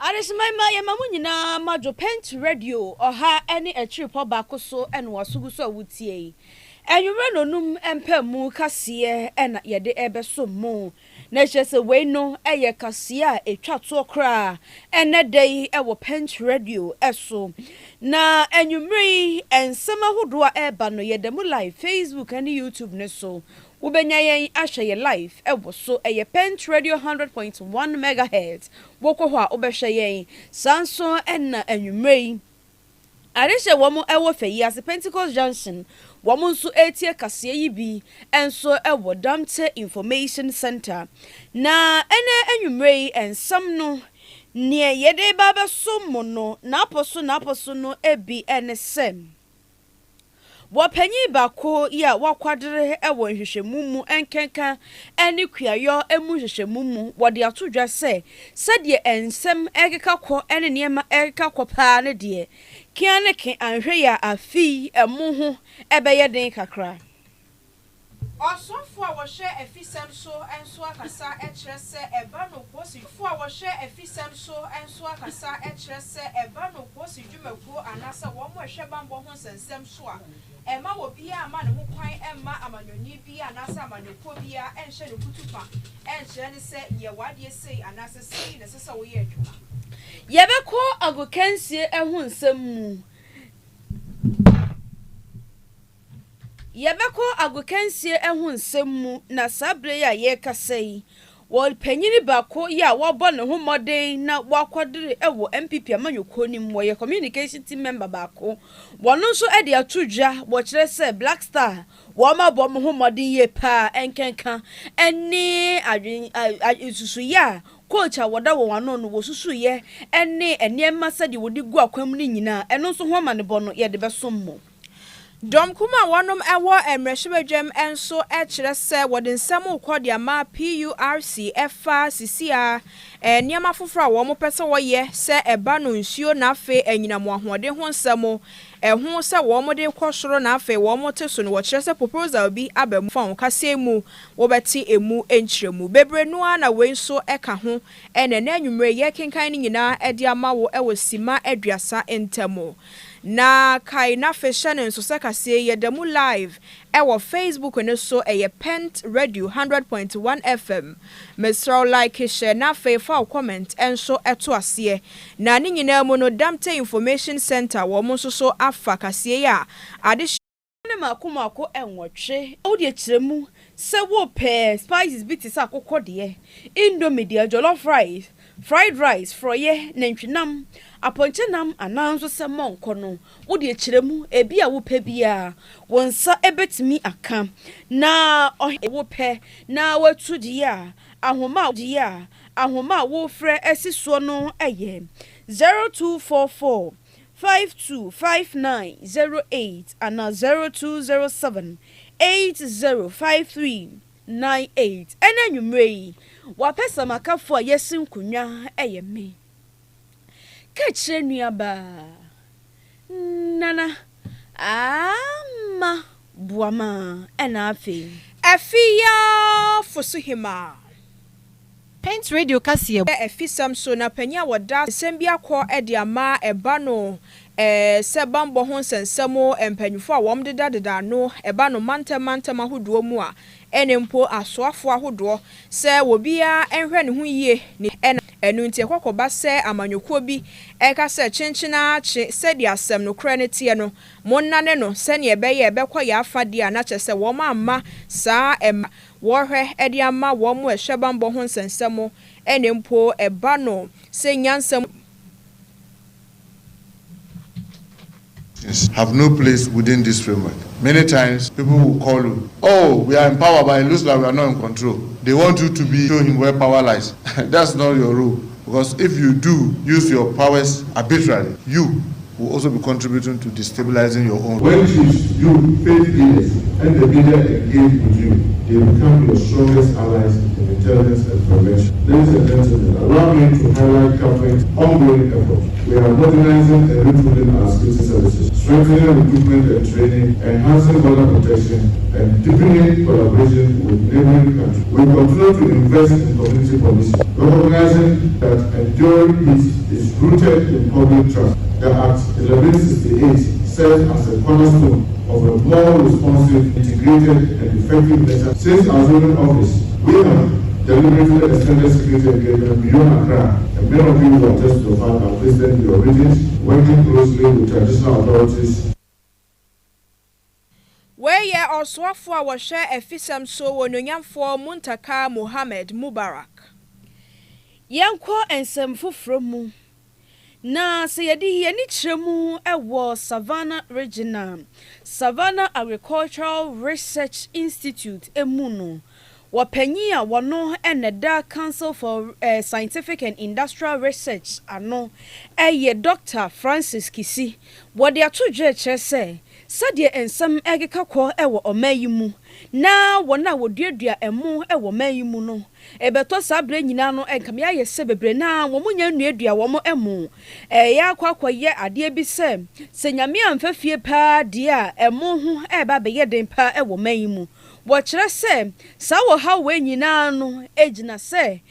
Arismaima Yamamunina Majo Pent Radio or ha any a trip or bacoso and wasuguso wutie. And you run on empe mu kasie and yede ebe so mo. Natures away no eye kasia a chat so cra and that day our Pent Radio eso. Na and you mri and summer who do a bano yedemu live Facebook and YouTube neso. Ubenya yen ahye ye life ebo so eye Pent Radio 100.1 megahertz woko ho a obehye yen sanso enna anwumrei areshe womo ewo feyi as Pentecost Junction womo nso etie kase yi bi enso ewo Damte Information Center na ene anwumrei ensam no ne yede baba so mo no na aposo no ebi enesem Wapenyi bako ya wakwadere ewo nhwehwemumu enkenka eni kuayo emu nhwehwemumu wode atodwa se de ensem ekeka kwo ene niema ekeka kwo paa ne de kiane ke anhwe ya afi emu ho ebeye den kakra Osofo a wɔhwɛ afisɛm so enso akasa ɛkyerɛ sɛ ɛba no kosifo a wɔhwɛ afisɛm so enso akasa ɛkyerɛ sɛ ɛba no kosidwumakuo anasa wɔn mo ɛhwɛ bambɔ ho nsɛnsɛm so a ɛma wɔ bia ama ne ho kwan ɛma amanyɔnyi bia anasa amanyɔkuo bia ɛnhyɛ ne kutupa ɛnhyɛ ne sɛ yɛ wadeɛ sei anasa sei na sɛ wɔyɛ adwuma yɛbɛkɔ agokansie ɛho nsɛm mu Yebeko agokansie ehun nsemu na sabre ya ye kasai wol panyini bako ya wobo ne ho modern na wakwadere ewo MPP amanyoko nim wo ye communication team member bako wono nso e de atodwa wo kire se Black Star wo ma bom ho modern ye pa enkenka eni adwen isusu ya coach a woda wo wano no wo susu ye eni eniema sade wodi gu akwam ni nyina eno nso ho ma ne bo no ye de besom mo Dom kuma wanom ewo emrehwebedwam enso ekire se wode nsam ukodi ama PURC efa sisia niam afoforo a wo mo pese wo ye se eba no nsuo na afe anyinamo ahode ho nsam eho se wo mo de kwosoro na afe wo mo teso no wo kire se proposal bi abam fa kase mu wo beti emu enkyiremu bebre no na we nso eka ho ene na anwumre ye kenkan ni nyina ede ama wo ewo sima aduasa entamo na kai na fashion nso sekase yedemu live ewo Facebook ne so eye Pent Radio 100.1 FM mesro like share na fa comment enso eto ase na ni nyina mu no Damte Information Center wo mo so afa kase ya ade ne makomako enwotwe odi kiremu se wo pe spices bit is akokɔ de indomie de jollof rice fried rice froye nantwinam aponchenam ananso se monko no wodi kiremu ebi a wo pe bia wonsa ebetimi aka na wo pe na watu de a ahoma wo frɛ asiso no eye 0244 525908 and 0207 805398 ena nwumrei wapesa makafo a yesin kunwa eye me ka kire nuaba nana ama buama ena afi Afia Fosuhemaa Pent Radio kasie efisam so na panya woda sembia kɔ ede ama eba no se bambo ho nsensemo empanyufo a wom deda no eba no mantam ahodo mu a enempo asoafo ahodo se wobia enhwɛ ne ho yie ne enu ntie kokoba se amanyokuo bi eka se chenchina che se di asem no kra ne tie no monnane no se ne ebeye ebekɔ ya afade a na kyese wom amma saa wohwe edi ama wo mo ehwebambo ho nsensemo enempo eba no se nyansem have no place within this framework. Many times people will call you, oh, we are in power, but it looks like we are not in control. They want you to be showing where power lies. That's not your role. Because if you do use your powers arbitrarily, you will also be contributing to destabilizing your own. When you faith leaders and the leader engage with you, they become your strongest allies in intelligence and prevention. Ladies and gentlemen, allow me to highlight government's ongoing efforts. We are modernizing and retooling our security services, strengthening recruitment and training, enhancing border protection, and deepening collaboration with neighboring countries. We continue to invest in community policy, recognizing that enduring peace is rooted in public trust. The Act 1168 serves as a cornerstone of a more responsive, integrated, and effective measure. Since our zoning office, we have deliberately extended security engagement beyond Accra, and many of you who are just to find have visited your regions, working closely with traditional authorities. Where ye also for was share a fisam so when for Muntaka Mohammed Mubarak. Yanko and some from na se yedi ye ni chemu ewo Savannah Regional Savannah Agricultural Research Institute emuno wapanyi a wono eneda Council for Scientific and Industrial Research ano eye Dr. Francis Kisi wode atodwe kyerese sade ensam egeka kɔ ewo omayimu na wona woduadua emu ewo mayimu no ebeto sabre nyina no enkame aye se bebre na wo munya nuadua wo mo emu ya akwakoye ade bi se nyame amfafie pa de a emu ho eba beye den pa ewo mayimu wo kyerɛ sɛ sa wo ha we nyina no ejina sɛ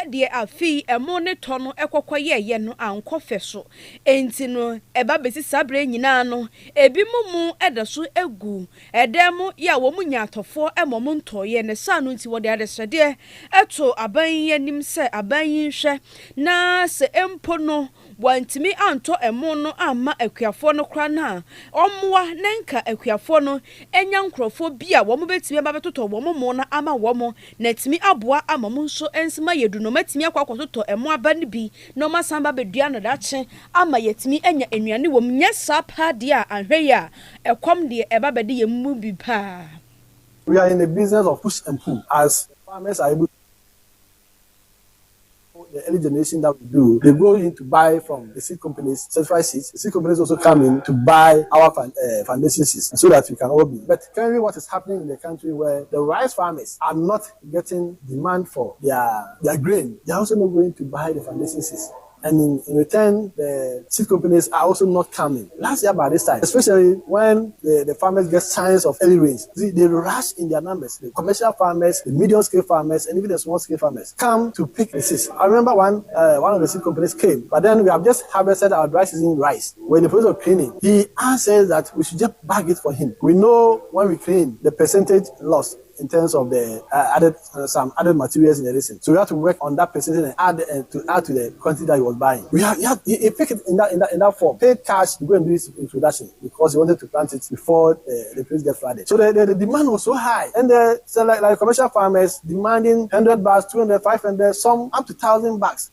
de afi emu ne tɔ no ekokoye ye no ankɔfɛ so enti no eba besi sabre nyina no ebi mumu eda so egu edemu ya wo munya atɔfo emom ntoye ne sa no nti wo de adesrede eto aban yanim sɛ aban hwɛ na sɛ empo no wantimi anto emu no amma akuafo no kra na omwa nenka akuafo no enya nkrofo bia wo mo betimi ba betoto wo mo na ama wo mo na timi aboa ama mo nso ensima yedu no matimi akwakototo emu aba ne bi no masamba bedua no dache ama yetimi enya enuane wo mnya sapa de a ahwe ya ekom de eba bede yemu bi pa. We are in the business of push and pull as farmers are able to the early generation that we do, they go in to buy from the seed companies, certified seeds. The seed companies also come in to buy our foundation seeds so that we can all be. But currently what is happening in the country where the rice farmers are not getting demand for their grain, they are also not going to buy the foundation seeds. And in return, the seed companies are also not coming. Last year by this time, especially when the farmers get signs of early rains, they rush in their numbers. The commercial farmers, the medium-scale farmers, and even the small-scale farmers come to pick the seeds. I remember one of the seed companies came, but then we have just harvested our dry season rice. We're in the process of cleaning. He says that we should just bag it for him. We know when we clean, the percentage lost in terms of the some added materials in the racing. So we have to work on that percentage and add to the quantity that he was buying. He picked it in that form. Paid cash to go and do his introduction because he wanted to plant it before the place gets flooded. So the demand was so high, and so like commercial farmers demanding 100 bags, 200, 500, some up to 1,000 bags.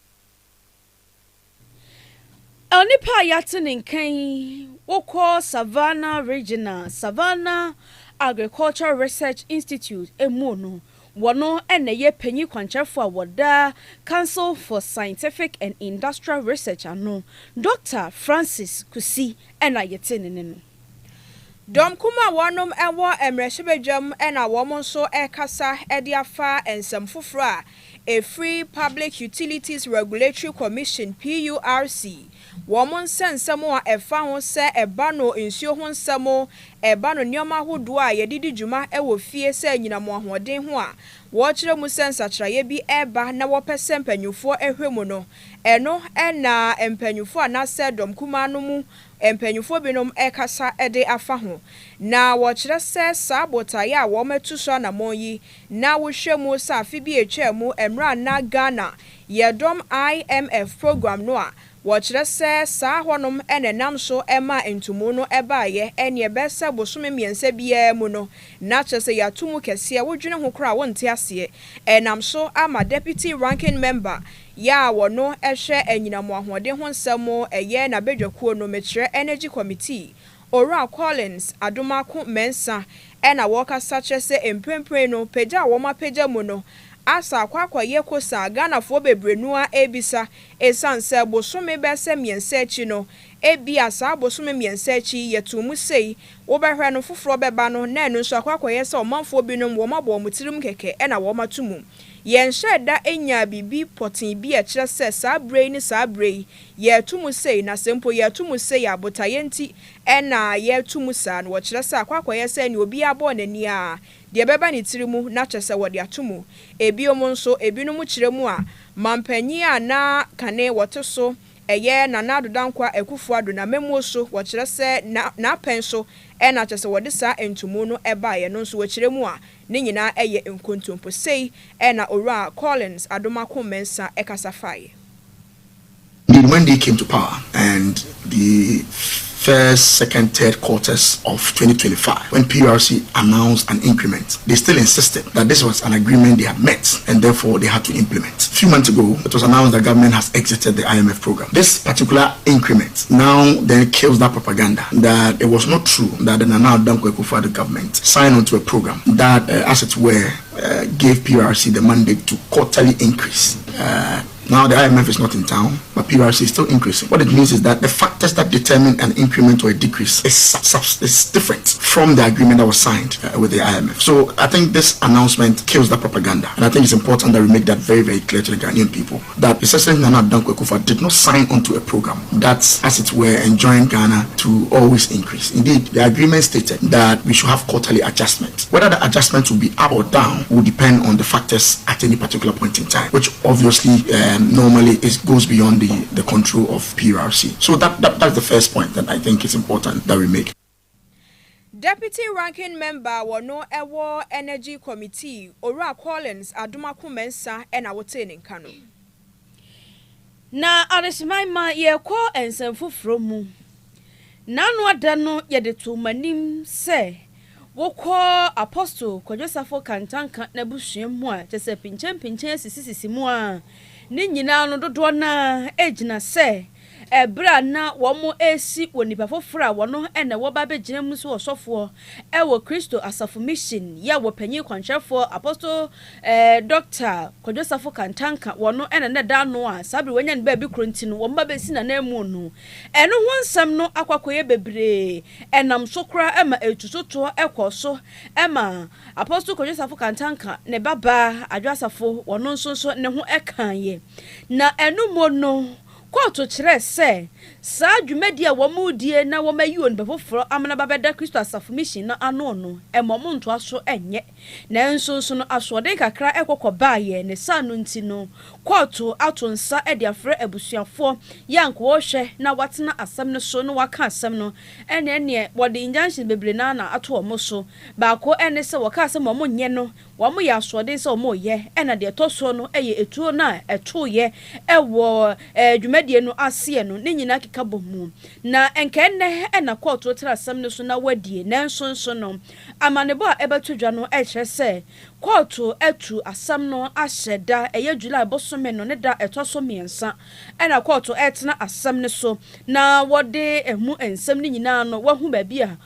Onipa yatin nkan woko Savannah Regional Savannah Agricultural Research Institute emuno wono eneye panyi kwanchefo awoda Council for Scientific and Industrial Research ano Dr. Francis Kusi ena yetenene no Dom kuma wonom ewo emrehebedwam ena womo so ekasa ediafa ensem foforo a Free Public Utilities Regulatory Commission PURC Woman sensamo a efa ho se eba no nsuo ho nsamo eba no nyoma hodo a yedidi dwuma ewo fie se nyinamo ahoden ho a wo kire mu sensa traye bi eba na wo pese mpanyufo ehwemu no eno na empanyufo na se dom kuma no mu empanyufo binom ekasa ede afa ho na wo kire se sabotaye a wo metu so na monyi na wo hwemu sa afi bi etwemu emra na Ghana yedom IMF program no a Watchre se sa honom enenam so ema entumu no ebaye ene ebese bosome miense bia mu no na kyese yatumu kese wodwene ho kra wonte ase enam so ama deputy ranking member ya wono ehwe enyinamo ahode ho nsamo eye na bedwakuo no mekyere energy committee Ora Collins Adomako Mensa ena woka sache se empempre no peja wo ma peja mu no asa kwakwa ye kosa Ghana fo bebrenua ebisa esanse bosome bese miensa echi no ebia sa bosome miensa echi yetumu sei wo behwe no foforo beba no na enu so kwakwa ye se omanfo binom wo mabo mutirim keke na wo matumu yenshe da enya bibi potin bi e kire se sa brei ni sa brei ye tumu sei na sempo ye tumu sei abotaye nti na ye tumu sa no wo kire se kwakwa ye se ni obi abo nani a de beba ni tirimu na chese wo de atumu ebiomo nso ebinum kiremu a mampanyi a na kane wote so eye na nadodankwa ekufu ado na memu so wo kire se na penso na chese wo de sa entumu no eba ye no nso wo kiremu a ne nyina eye nkontompo sei na ora Collins adomako mensa ekasafai. When they came to power and the first, second, third quarters of 2025, when PRC announced an increment, they still insisted that this was an agreement they had met and therefore they had to implement. A few months ago, it was announced that government has exited the IMF program. This particular increment now then kills that propaganda that it was not true that the Nana Addo Akufo-Addo government signed onto a program that, as it were, gave PRC the mandate to quarterly increase. Now the IMF is not in town, but PRC is still increasing. What it means is that the factors that determine an increment or a decrease is different from the agreement that was signed with the IMF. So I think this announcement kills that propaganda. And I think it's important that we make that very, very clear to the Ghanaian people that President Nana Addo Akufo-Addo did not sign onto a program that's, as it were, enjoined Ghana to always increase. Indeed, the agreement stated that we should have quarterly adjustment. Whether the adjustment will be up or down will depend on the factors at any particular point in time, which obviously normally goes beyond the control of PRC. So that's the first point that I think is important that we make. Deputy Ranking Member Wano Ewo Energy Committee Ora Collins Adomako Mensa ena wote ne nkano. Na aresmaima ye ko ensemfofro mu. Nanu adano ye de to manim se wokọ Apostle Kwadwosafo Kantanka na busuam mu a chese pinchen sisi mu a ne nyina no dodo na ejina se ebra na womo esi wonipa foforo a wono ena wo ba begina mu so osofo ewo Kristo Asafo Mission ya wo panyi kwanhwefo Apostle Dr. Kwadwosafo Kantanka wono ena na da no a sabre wanya ne ba bi kronti no wo mba besi na namu no eno ho nsam no akwakoye bebre enam sokra ema etusoto ekoso ema Apostle Kwadwosafo Kantanka ne baba adwasafo wono nso ne ho ekan ye na enu mo no Koto kire se sa dwumadie wo mudie na wo mayi on befoforo amana babeda Kristo Asafo Mission na ano no emom nto aso enye na nso no asode kakra ekokoba ye ne sa no nti no koto atonsa e de afre abusuafo yanko wo hwe na watena asam no so no waka asam no ene wode injunction bebre na ato omo so baako ene se waka asam omo nye no wo mo ya asode se omo ye ena de toso no eye etuo na eto ye ewo dwumadie no ase no ne nyina keka bomu na enkenne ena koto tra asam no so na wadie na nso no amanebo a ebetodwa no ehye se koto etu asam no ahyeda eye July bosome no ne da etoso miensa ena koto etena asam ne so na wode emu ensam ne nyina no wahu ba bia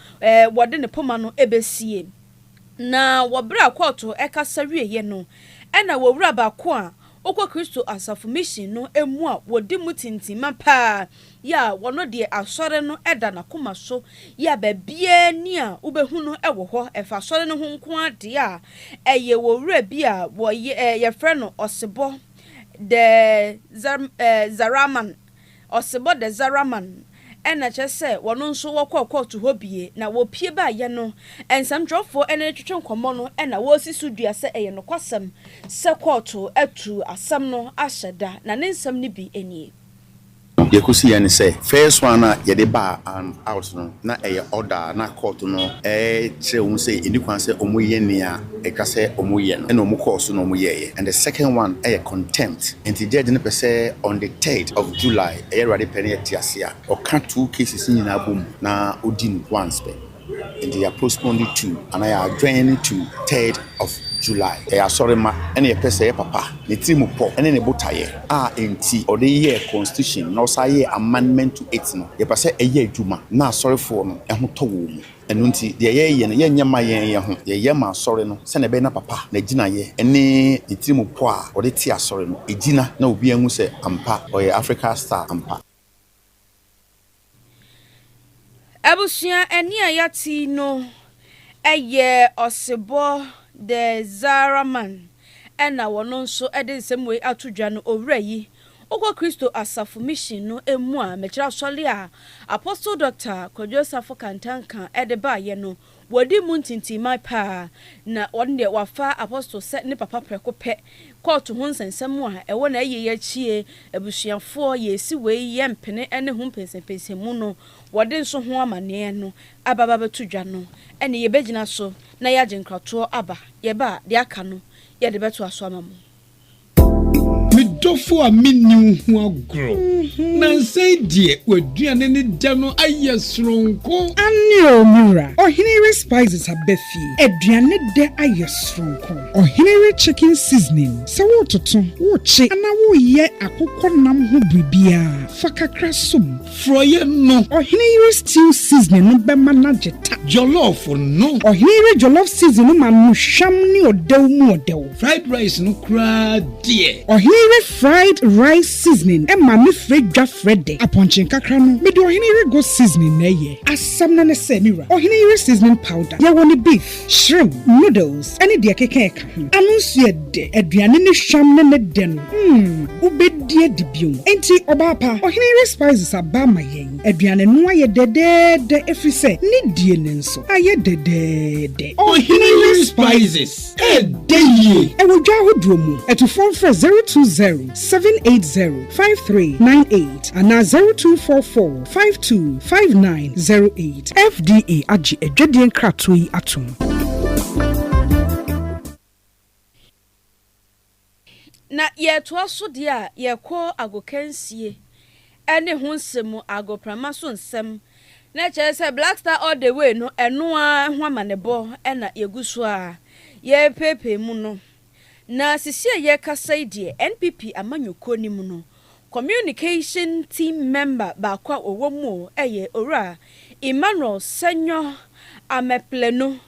wode ne poma no ebesie na wobra koto ekasa wieye no ena wowura ba ko a okwa Kristo Asafo Mission no emu a wodi mutintima pa ya wono de asore no eda na koma so ya ba bia ni a ubehu no ewo ho efa asore no ho nko ade a eye wowura bia wo ye frɛ no Osebo de Zaraman Osebo de Zaraman ena chese wono nso wokọ to hobie na wo pie ba ye no ensamdrofo ene twetwe nkomo no ena wo sisu dua se eye no kwasam se koto atu asam no ahyeda na ne nsam ne bi enie Yekusi yani say first one na yede ba and out no na eye order na court no kire won say eni kwan say omoye nia e ka say omoye no na omo so no omoye and the second one contempt and the judge ne pese on the 3rd of July ready penny tiasia o kan two cases ni na bom na odin once pe and they are postponed to and I are joining to 3rd of July. Sorry ma, any pese papa, ni trimu po, any ne botaye. Enti, or the year constitution, no sa ye amendment to it no. Ye pase a year juma, na sorry for no, to womb. ɛno nti deɛ yɛyɛ no yɛnyɛ ma yɛn ho yɛyɛ ma asɔre no sɛ na ɛbɛyɛ na papa na gyina yɛ ɛne etirimu po a ɔde te asɔre no egyina na obi ahu sɛ ampa ɔyɛ Africa star ampa. Abusua eni ayati no eye osebo the Zaraman ena wono nso ede nsemwe atudwa no owura yi okwa Kristo asafo mission no emu a mekira sole a Apostle Dr. Kodjosafo Kantanka ede ba ye no wodi mu ntintima pa na wonde wafa Apostle set ne papa preko pe court ho nsensem a ewo na ye chie abusuafo ye si we ye mpene ene ho pensenpensen mu no wode nso ho amane no ababa betudwa no ene ye begina so na ya genkrato aba ye ba de aka no ye de beto aso amamu Midofo a minni hu agro na nsai die waduane ne da no ayɛ soronko ane omura ohinere spices abafi aduane de ayɛ soronko ohinere chicken seasoning se wo toto wo che ana wo ye akokɔ nam ho bribia fakakra som froye no ohinere stew seasoning no bema na jeta jollof no ohinere jollof seasoning ma no hwam ne odew mu odew fried rice no kra die ohinere fried rice seasoning e ma me fredwa frede aponchin kakra no me do ohinere go seasoning na ye asam na ne se mira ohinere seasoning powder ye woni beef shrimp noodles any de keke ka ho anunsu ye de aduane ne hwam ne de no ubedie de biom enti obapa ohinere spices aba ma yen aduane no aye de efrise ni die ne nso aye de ohinere spices e de ye e wodwa hodro mu etufon for 020-780-5398 and 0244-525908 FDA agi edwedien kratoi atom. Na ye to aso de a ye kɔ agokansie ene ho nsɛm agoprama so nsɛm na kyerɛ sɛ Black Star all the way no ɛno a ho amanebɔ ɛna yeguso a ye pepe mu no na sisi ye kasai de NPP amanyuko ni mu no communication team member ba kwa owo mu eye ora Emmanuel Senyo amepleno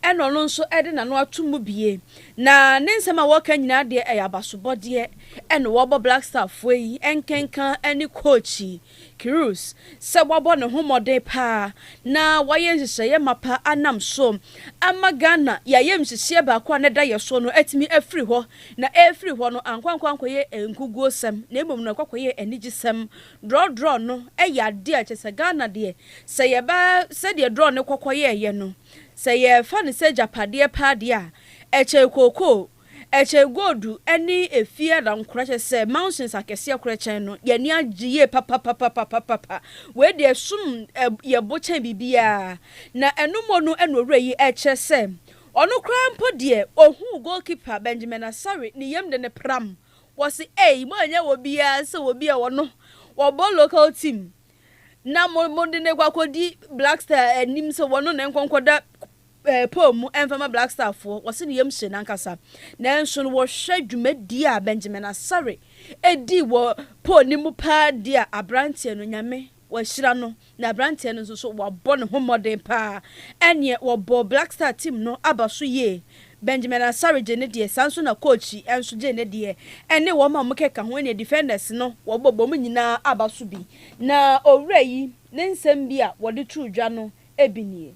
eno no nso ede na no atumu bie na ne nsema woka nyina de abasobode eno wo Black Star foi enkenkan ani coachi Kirus se wabo ne homode pa na waye nhyehyeye mapa anam so amagana ya yem hyehyeye ba kwa ne da ye so no atimi afri ho na afri ho no ankwankwankoye enkuguo sem na emom no kwakoye enigisem draw no eya de a chese Ghana de se ye ba se de draw ne kwakoye ye no se ye fa ne se japade pa de a eche koko eche godu eni efie da nkurache se mountains akese akurache no ye ni agiye papa we de sum ye boche bibia na enumo no enowre yi eche se onu krampo de ohu goalkeeper Benjamin Asare ni yem de ne pram was mo anya wo bia se wo bia wo no wo ball local team na mo de ne kwakodi Black Star enim se wo no na nkonkoda pom enfama Black Star for wase ne yem hye nankasa na nso no wo hwa dwumadi a Benjamin Asare edi wo po ni mu pa dia abrante no nyame wa hyira no na abrante no so wo bɔ ne homodin pa ene wo bɔ Black Star team no abaso ye Benjamin Asare je ne die sanso na coach enso je ne die ene wo ma mukeka ho ne defenders no wo bɔ mu nyina abaso bi na owura yi ne nsɛm bi a wo de trudwa no ebinie.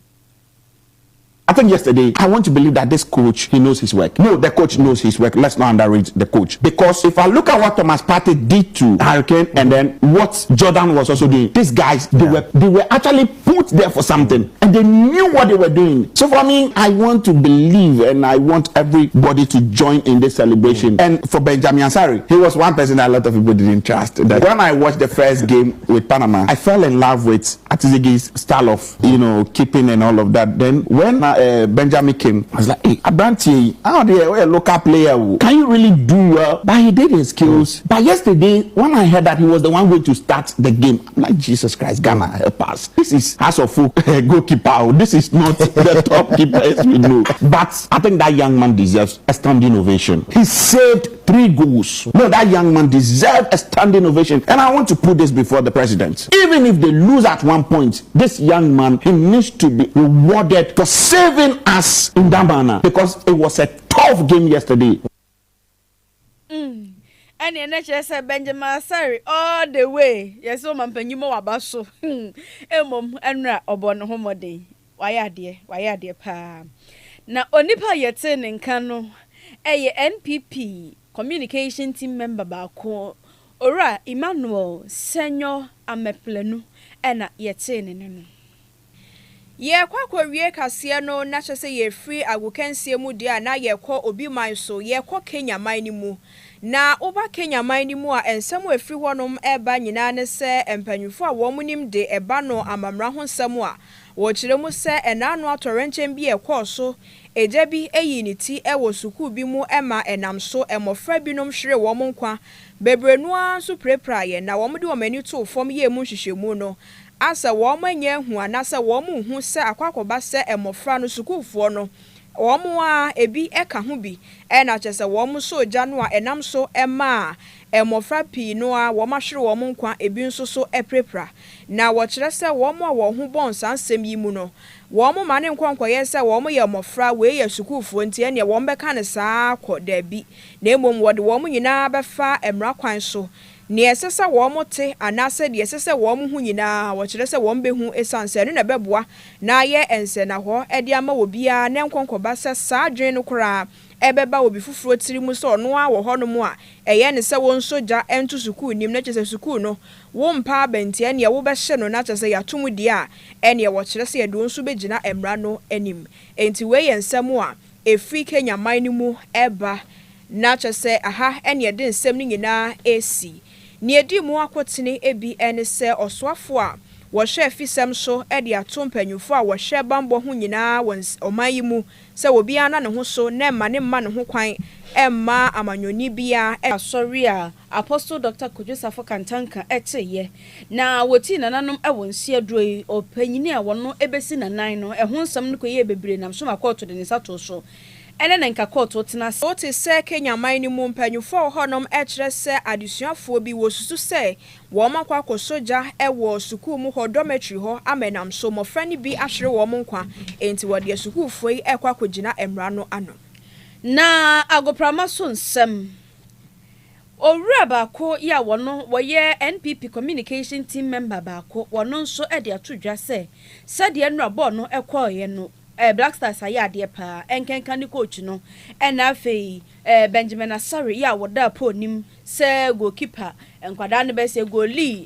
I think yesterday, I want to believe that this coach, he knows his work. No, the coach knows his work. Let's not underrate the coach. Because if I look at what Thomas Partey did to Hurricane and then what Jordan was also doing, these guys, they were actually put there for something. And they knew what they were doing. So for me, I want to believe and I want everybody to join in this celebration. And for Benjamin Asare, he was one person that a lot of people didn't trust. That when I watched the first game with Panama, I fell in love with Atizigi's style of, keeping and all of that. Then when Benjamin came, I was like, hey, Abranti, how they a local player? Can you really do well? But he did his skills. But yesterday, when I heard that he was the one going to start the game, I'm like, Jesus Christ, Ghana, help us. This is House of Folk goalkeeper. This is not the top keeper as we know. But I think that young man deserves a standing ovation. He saved 3 goals. No, that young man deserves a standing ovation. And I want to put this before the president. Even if they lose at one point, this young man, he needs to be rewarded for saving us in that manner, because it was a tough game yesterday. And the next Benjamin sorry all the way. Yes, so man penyimo wabaso. Emom enra obon homode. Why dear pa. Na onipa yete nka no eye NPP communication team member baako ora Emmanuel Senyo Ameplenu ena yete ne no. Ye kwa wie kase no na kyese ye free agokansie mu dia na ye kɔ obi man so ye kɔ Kenya man ni mu na oba Kenya man ni mu a ensem afiri honom eba nyina ne se empanyufo a wo munim de eba no amamra ho nsem a wo kyerɛ mu se enano atorenchen bi e kɔ so eja bi eyi ni ti e wo suku bi mu ema enam so emofra binom hwere wo mo nkwa bebrenu a so prepra ye na wo mo de wo mani to fom ye mu hwehwemu no asa wo manya hu anasa wo mu hu se akwakoba se emofra no sukufo no wo mu a ebi eka ho bi e na kyese wo mu so gya no a enam so ema emofra pi no a wo mahwere wo mu nkwa ebi nso so eprepra na wo kyerɛ se wo mu a wo ho bon sansem yi mu no wo mu mane nkwankoye se wo mu ye emofra we ye sukufo ntie ne wo mbeka ne saa kɔ dabi na emom wo de wo mu nyina befa emra kwan so ne esese wo mote anase de esese wo mu hu nyina wo kire se wo mbehu esanse no na beboa na ye ense na ho e de ama wo bia ne nkonkoba se saa dwen no kora ebeba obi fufuro tiri mu so no a wo ho no mu a eye ne se wo nsoja ento sukuu nim na kire sukuu no wo mpa abentie ne wo be hye no na kire se yatom di a ene wo kire se ye do nso begina emra no anim enti we ye nsem a efri Kenya man ni mu eba na kire se aha ene de nsem ni nyina esi ni edi mu akotene ebi ene se osoafo a wo hwe afisem so e de ato mpanyufo a wo hwe bambo ho nyina oman yi mu se obi ana ne ho so na ma ne ma ne ho kwan emma amanyoni bia sorry a Apostle Dr. Kojosafo Kantanka eteye na woti nananom ewonsi adroi opanyini a wono ebesi nanan no ehon nsam no koye bebre nam so makoto de ne sato so ene na nka koto tena so te se Kenya man ni mu mpanyufo honom ekire se adesuafo bi wosusu se wo makwa kosoja ewo suku mu ho dormitory ho amenam so mofra ni bi ahwere wo mo nkwa enti wo de suku foi ekwa kogina emra no ano na agoprama so nsem owura baako ya wono woye NPP communication team member baako wono nso e de atodwa se de nra ball no ekoye no Black Stars ayade pa enkenka ni coach no na afei Benjamin Asare ya woda po nim se goalkeeper enkwada ne be se goalie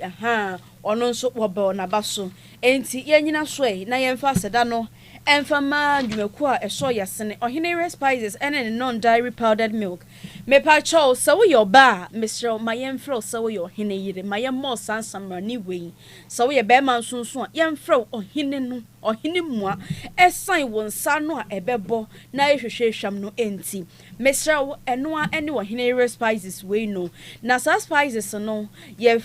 ono nso woba na baso enti yenyina so na yemfa seda no enfama dwumaku a eso yasene ohene spices and non dairy powdered milk me pa cho so your ba Mr. Mayemfro so your ohene yire mayem sansamra ni we so ye be man sunsun yemfro ohene no ohene mua esan wonsa no a ebebo na ehwehwehwam no enti Mr. Enoa ene ohene spices we no na sa spices no ye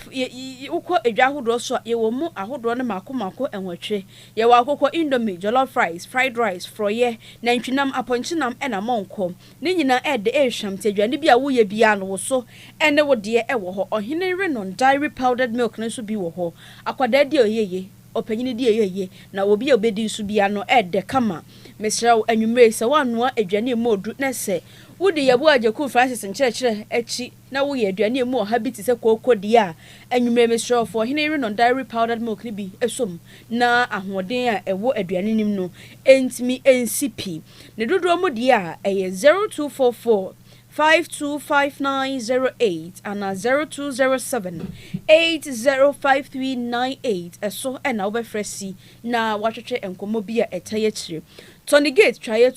ukọ edwa hodo so ye wo mu ahodo ne makomako enwetwe ye wa akokọ indomie jollof rice fried rice froye na ntwinam aponchinam ena monko ne nyina ede ehwam tedwane bia wo ye bia no so ene wo de ewo ho ohene non dairy powdered milk no so bi wo ho akwada de oyeye opanyini de oyeye na obi obedi so bia no ede kama mesra anwumre se wanoa adwane modu na se wudi yabu ajeku Francis nkyerɛkyerɛ achi na wo ye aduane mu habit se kokodi a anwumre mesra for hinere non dairy powdered milk ni bi esom na ahoden a ɛwɔ aduane nim no entimi NCP ne dodo mu di a ɛyɛ 0244 525908 and 0207 805398 eso na wo befresi na watwetwe enkomo bi a etaye kyire Tony Gate try